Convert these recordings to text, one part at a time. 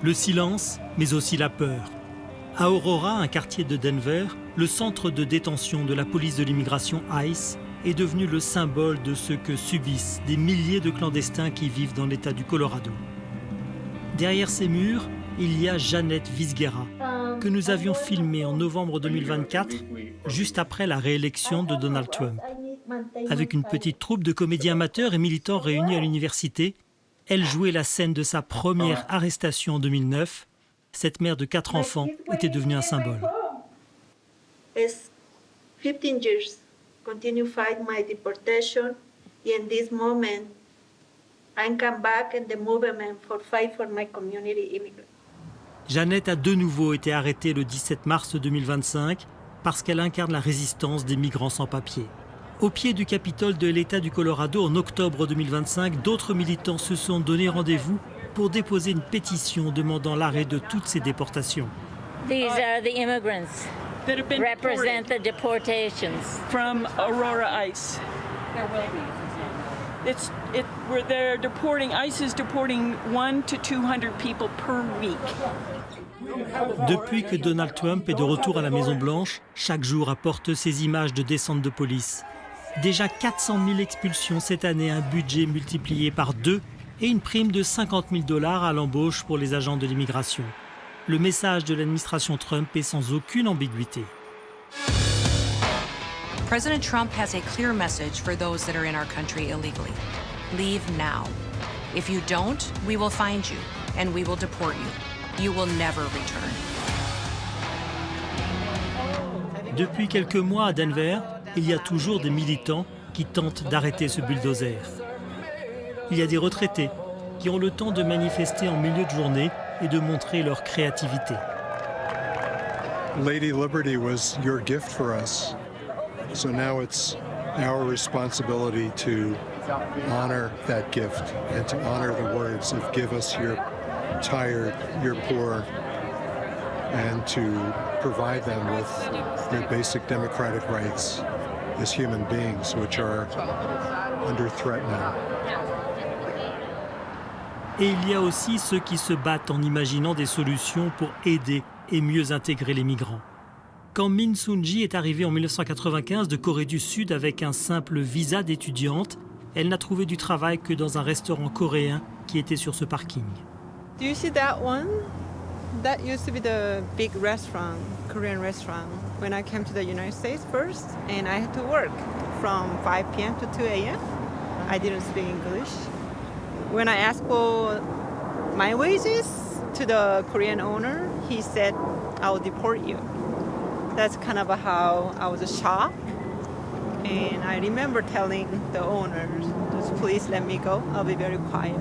Le silence, mais aussi la peur. À Aurora, un quartier de Denver, le centre de détention de la police de l'immigration ICE est devenu le symbole de ce que subissent des milliers de clandestins qui vivent dans l'État du Colorado. Derrière ces murs, il y a Janet Visguera, que nous avions filmée en novembre 2024, juste après la réélection de Donald Trump. Avec une petite troupe de comédiens amateurs et militants réunis à l'université, elle jouait la scène de sa première arrestation en 2009. Cette mère de 4 enfants était devenue un symbole. 15 years, continue fight my deportation. In this moment, I come back in the movement for fight for my community immigrants. Janet a de nouveau été arrêtée le 17 mars 2025 parce qu'elle incarne la résistance des migrants sans papier. Au pied du Capitole de l'État du Colorado en octobre 2025, d'autres militants se sont donné rendez-vous pour déposer une pétition demandant l'arrêt de toutes ces déportations. These are the immigrants that have been represent the deportations from Aurora ICE. Where they're deporting, ICE is deporting 100 to 200 people per week. Depuis que Donald Trump est de retour à la Maison-Blanche, chaque jour apporte ces images de descente de police. Déjà 400 000 expulsions cette année, un budget multiplié par 2 et une prime de $50 000 à l'embauche pour les agents de l'immigration. Le message de l'administration Trump est sans aucune ambiguïté. President Trump has a clear message for those that are in our country illegally. Leave now. If you don't, we will find you and we will deport you. You will never return. Depuis quelques mois à Denver, il y a toujours des militants qui tentent d'arrêter ce bulldozer. Il y a des retraités qui ont le temps de manifester en milieu de journée et de montrer leur créativité. Lady Liberty was your gift for us. So now it's our responsibility to honor that gift and to honor the words of give us your tired, your poor, and to provide them with their basic democratic rights as human beings, which are under threat now. Et il y a aussi ceux qui se battent en imaginant des solutions pour aider et mieux intégrer les migrants. Quand Min Soon-ji est arrivée en 1995 de Corée du Sud avec un simple visa d'étudiante, elle n'a trouvé du travail que dans un restaurant coréen qui était sur ce parking. Do you see that one? That used to be the big restaurant, Korean restaurant, when I came to the United States first, and I had to work from 5 p.m. to 2 a.m. I didn't speak English. When I asked for my wages to the Korean owner, he said, "I'll deport you." That's kind of how I was shocked. And I remember telling the owner, just please let me go, I'll be very quiet.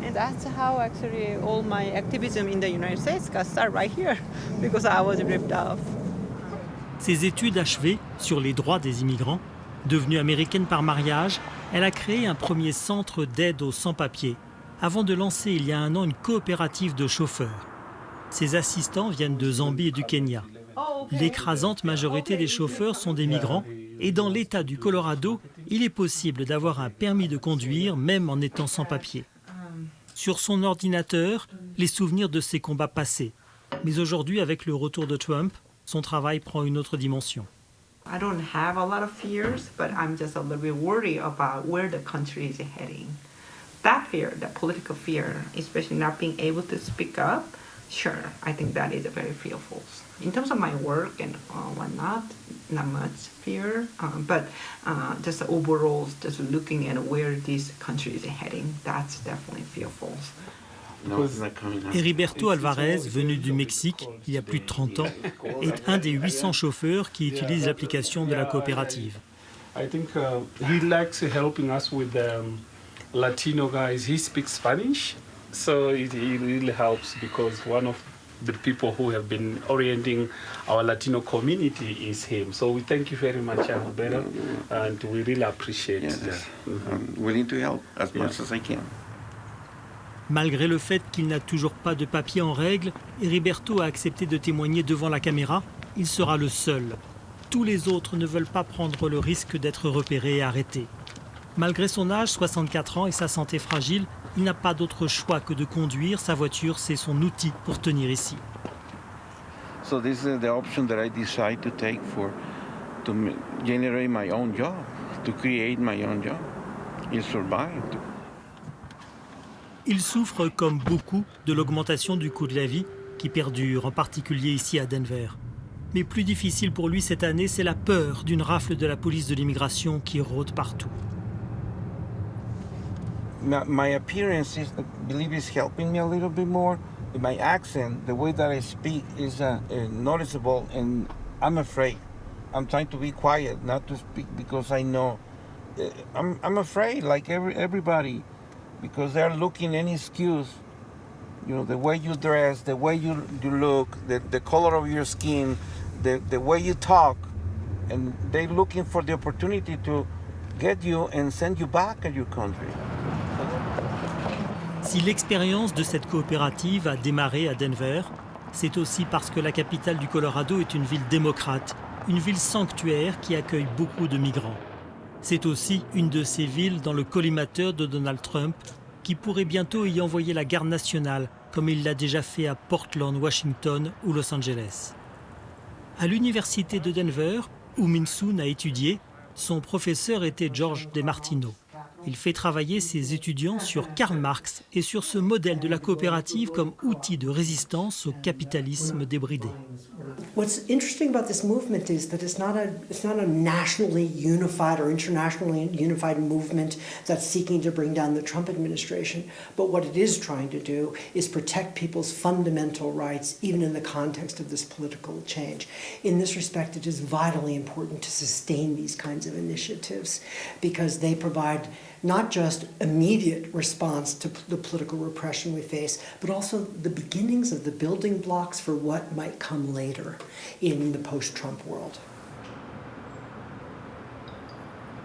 And that's how actually all my activism in the United States got started right here, because I was ripped off. Ses études achevées sur les droits des immigrants, devenue américaine par mariage, elle a créé un premier centre d'aide aux sans-papiers, avant de lancer il y a 1 an une coopérative de chauffeurs. Ses assistants viennent de Zambie et du Kenya. L'écrasante majorité des chauffeurs sont des migrants et dans l'État du Colorado, il est possible d'avoir un permis de conduire même en étant sans papier. Sur son ordinateur, les souvenirs de ses combats passés. Mais aujourd'hui, avec le retour de Trump, son travail prend une autre dimension. I don't have a lot of fears, but I'm just a little bit worried about where the country is heading. That fear, the political fear, especially not being able to speak up, sure, I think that is very fearful. In terms of my work and whatnot, not much fear, but just overall, just looking at where this country is heading, that's definitely fearful. Heriberto Alvarez, venu du Mexique il y a plus de 30 ans, est un des 800 chauffeurs qui utilisent l'application de la coopérative. I think he likes helping us with the Latino guys. He speaks Spanish, so it really helps because one of the people who have been orienting our Latino community is him. So we thank you very much, Alberto, and we really appreciate that. I'm willing to help as much as I can. Malgré le fait qu'il n'a toujours pas de papier en règle, Heriberto a accepté de témoigner devant la caméra. Il sera le seul. Tous les autres ne veulent pas prendre le risque d'être repérés et arrêtés. Malgré son âge, 64 ans, et sa santé fragile, Il n'a pas d'autre choix que de conduire. Sa voiture, c'est son outil pour tenir ici. So this is the option that I decide to take to generate my own job, to create my own job, and survive. Il souffre, comme beaucoup, de l'augmentation du coût de la vie qui perdure, en particulier ici à Denver. Mais plus difficile pour lui cette année, c'est la peur d'une rafle de la police de l'immigration qui rôde partout. My appearance is, I believe, is helping me a little bit more. My accent, the way that I speak, is noticeable, and I'm afraid. I'm trying to be quiet, not to speak, because I know I'm afraid, like everybody, because they're looking any excuse. You know, the way you dress, the way you look, the color of your skin, the way you talk, and they're looking for the opportunity to get you and send you back to your country. Si l'expérience de cette coopérative a démarré à Denver, c'est aussi parce que la capitale du Colorado est une ville démocrate, une ville sanctuaire qui accueille beaucoup de migrants. C'est aussi une de ces villes dans le collimateur de Donald Trump qui pourrait bientôt y envoyer la garde nationale, comme il l'a déjà fait à Portland, Washington ou Los Angeles. À l'université de Denver, où Min Soon a étudié, son professeur était George DeMartino. Il fait travailler ses étudiants sur Karl Marx et sur ce modèle de la coopérative comme outil de résistance au capitalisme débridé. What's interesting about this movement is that it's not a nationally unified or internationally unified movement that's seeking to bring down the Trump administration. But what it is trying to do is protect people's fundamental rights, even in the context of this political change. In this respect, it is vitally important to sustain these kinds of initiatives because they provide not just immediate response to the political repression we face, but also the beginnings of the building blocks for what might come later in the post-Trump world.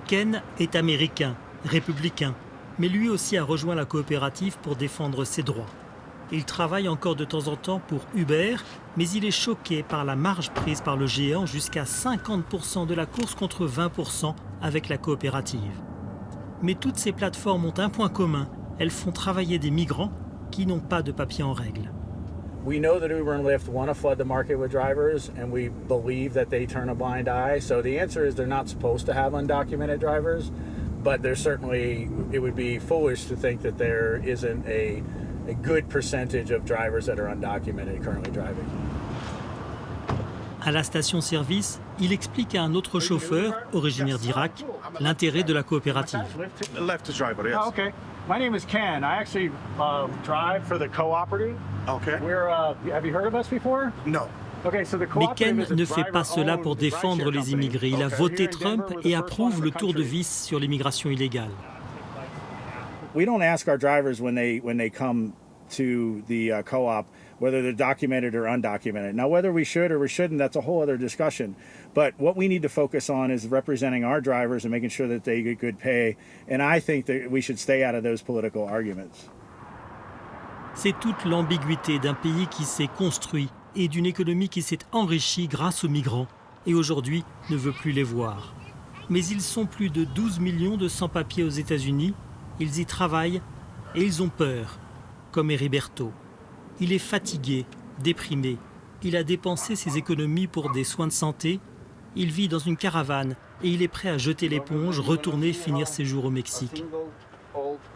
Ken est américain, républicain, mais lui aussi a rejoint la coopérative pour défendre ses droits. Il travaille encore de temps en temps pour Uber, mais il est choqué par la marge prise par le géant jusqu'à 50% de la course contre 20% avec la coopérative. Mais toutes ces plateformes ont un point commun, elles font travailler des migrants qui n'ont pas de papiers en règle. We know that Uber and Lyft want to flood the market with drivers, and we believe that they turn a blind eye. So the answer is they're not supposed to have undocumented drivers, but there's certainly, it would be foolish to think that there isn't a good percentage of drivers that are undocumented currently driving. À la station-service, il explique à un autre chauffeur, originaire d'Irak, l'intérêt de la coopérative. Lyft driver, yes. Oh, okay. My name is Ken. I actually drive for the cooperative. Okay. Have you heard of us before? No. Okay, so the Mais cooperative Ken is a ne fait pas cela pour driver-owned défendre rideshare les company. immigrés. Il a Okay. voté Here in Trump Denver, we're the et first approuve one in le the tour de country. vis sur l'immigration illégale. We don't ask our drivers when they come to the co-op whether they're documented or undocumented. Now, whether we should or we shouldn't, that's a whole other discussion. But what we need to focus on is representing our drivers and making sure that they get good pay. And I think that we should stay out of those political arguments. C'est toute l'ambiguïté d'un pays qui s'est construit et d'une économie qui s'est enrichie grâce aux migrants et aujourd'hui ne veut plus les voir. Mais ils sont plus de 12 millions de sans-papiers aux États-Unis, ils y travaillent et ils ont peur, comme Heriberto. Il est fatigué, déprimé, il a dépensé ses économies pour des soins de santé, il vit dans une caravane et il est prêt à jeter l'éponge, retourner finir ses jours au Mexique.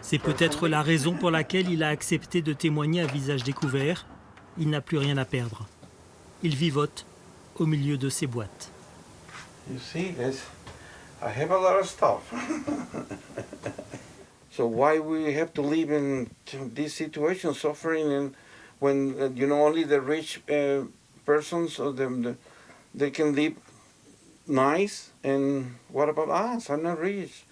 C'est peut-être la raison pour laquelle il a accepté de témoigner à visage découvert. Il n'a plus rien à perdre. Il vivote au milieu de ses boîtes. You see, I have a lot of stuff. So why we have to live in this situation, suffering, and when only the rich persons or they can live nice, and what about us? I'm not rich.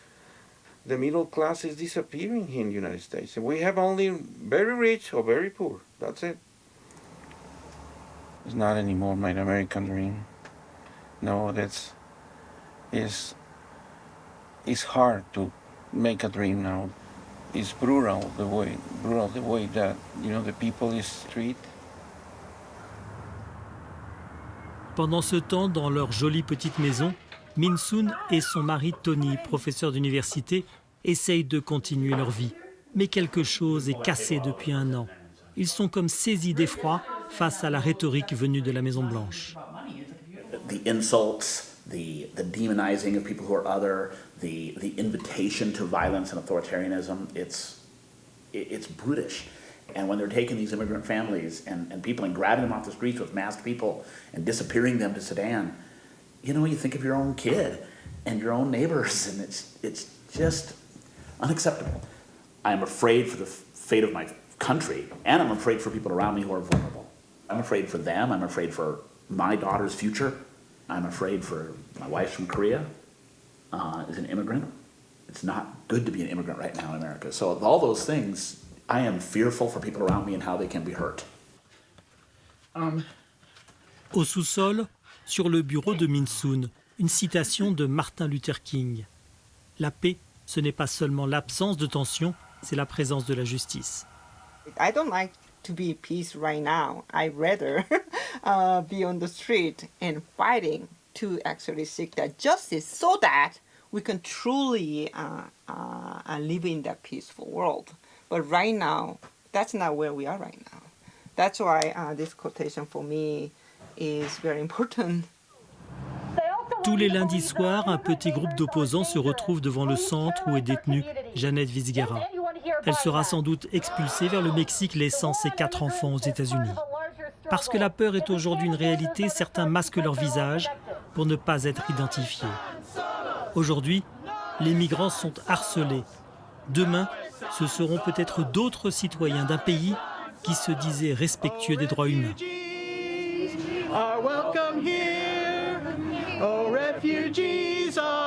The middle class is disappearing here in the United States. We have only very rich or very poor. That's it. It's not anymore my American dream. No, it's hard to make a dream now. It's brutal the way that the people is treated. Pendant ce temps, dans leur jolie petite maison, Min Soon et son mari Tony, professeur d'université, essayent de continuer leur vie. Mais quelque chose est cassé depuis un an. Ils sont comme saisis d'effroi face à la rhétorique venue de la Maison-Blanche. The insults, the demonizing of people who are other, the invitation to violence and authoritarianism, it's brutish. And when they're taking these immigrant families and people and grabbing them off the streets with masked people and disappearing them to Sudan, you know, you think of your own kid and your own neighbors, and it's just unacceptable. I'm afraid for the fate of my country, and I'm afraid for people around me who are vulnerable. I'm afraid for them. I'm afraid for my daughter's future. I'm afraid for my wife's from Korea, is an immigrant. It's not good to be an immigrant right now in America. So all those things, I am fearful for people around me and how they can be hurt. Au sous-sol, sur le bureau de Min Soon, une citation de Martin Luther King. La paix, ce n'est pas seulement l'absence de tension, c'est la présence de la justice. I don't like to be at peace right now. I'd rather be on the street and fighting to actually seek that justice so that we can truly live in that peaceful world. But right now, that's not where we are right now. That's why this quotation for me is very important. Tous les lundis soirs, un petit groupe d'opposants se retrouve devant le centre où est détenue Janet Vizguera. Elle sera sans doute expulsée vers le Mexique, laissant ses 4 enfants aux États-Unis. Parce que la peur est aujourd'hui une réalité, certains masquent leur visage pour ne pas être identifiés. Aujourd'hui, les migrants sont harcelés. Demain, ce seront peut-être d'autres citoyens d'un pays qui se disaient respectueux des droits humains. Are welcome here. Oh, refugees are